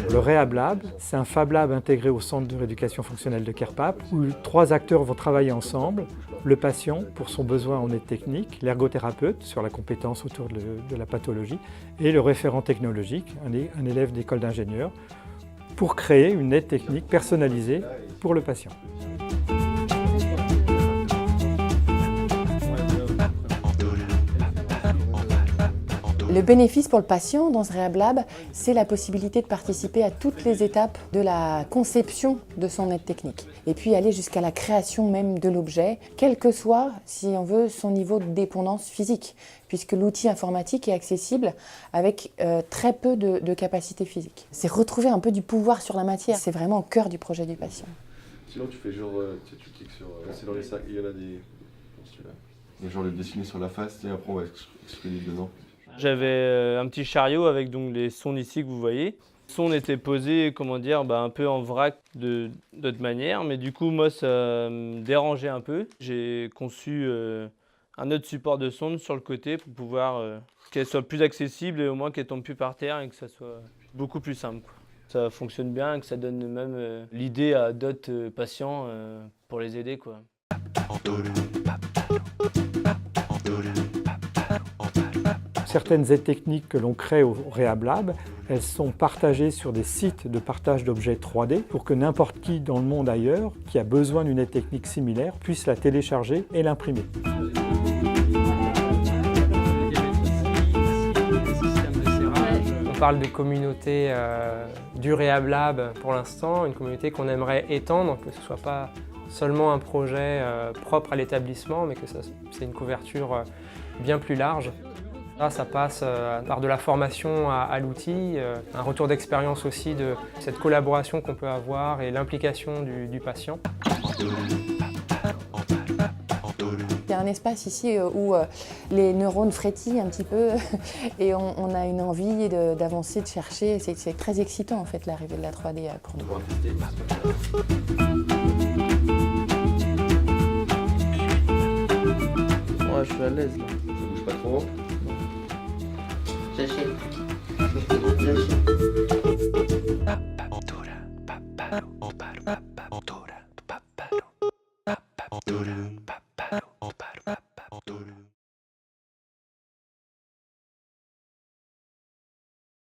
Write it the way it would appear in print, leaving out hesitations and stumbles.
Le Rehab Lab, c'est un Fab Lab intégré au Centre de rééducation fonctionnelle de Kerpap où 3 acteurs vont travailler ensemble. Le patient pour son besoin en aide technique, l'ergothérapeute sur la compétence autour de la pathologie et le référent technologique, un élève d'école d'ingénieur, pour créer une aide technique personnalisée pour le patient. Le bénéfice pour le patient dans ce Rehab Lab, c'est la possibilité de participer à toutes les étapes de la conception de son aide technique. Et puis aller jusqu'à la création même de l'objet, quel que soit, si on veut, son niveau de dépendance physique, puisque l'outil informatique est accessible avec très peu de capacité physique. C'est retrouver un peu du pouvoir sur la matière, c'est vraiment au cœur du projet du patient. Sinon tu fais genre, tu cliques sur, c'est dans les sacs, il y en a des, il y a genre le dessiner sur la face et après on va exprimer dedans. J'avais un petit chariot avec donc les sondes ici que vous voyez. Les sondes étaient posées, comment dire, un peu en vrac de d'autres manières, mais du coup moi ça me dérangeait un peu. J'ai conçu un autre support de sonde sur le côté pour pouvoir qu'elle soit plus accessible et au moins qu'elle tombe plus par terre et que ça soit beaucoup plus simple, quoi. Ça fonctionne bien et que ça donne même l'idée à d'autres patients pour les aider, quoi. Certaines aides techniques que l'on crée au Rehab Lab, elles sont partagées sur des sites de partage d'objets 3D pour que n'importe qui dans le monde ailleurs qui a besoin d'une aide technique similaire puisse la télécharger et l'imprimer. On parle de communauté du Rehab Lab pour l'instant, une communauté qu'on aimerait étendre, que ce ne soit pas seulement un projet propre à l'établissement, mais que c'est une couverture bien plus large. Là, ça passe par de la formation à l'outil, un retour d'expérience aussi de cette collaboration qu'on peut avoir et l'implication du patient. Il y a un espace ici où les neurones frétillent un petit peu et on a une envie d'avancer, de chercher. C'est très excitant en fait l'arrivée de la 3D pour nous. Ouais, je suis à l'aise là. Ça bouge pas trop. J'achète.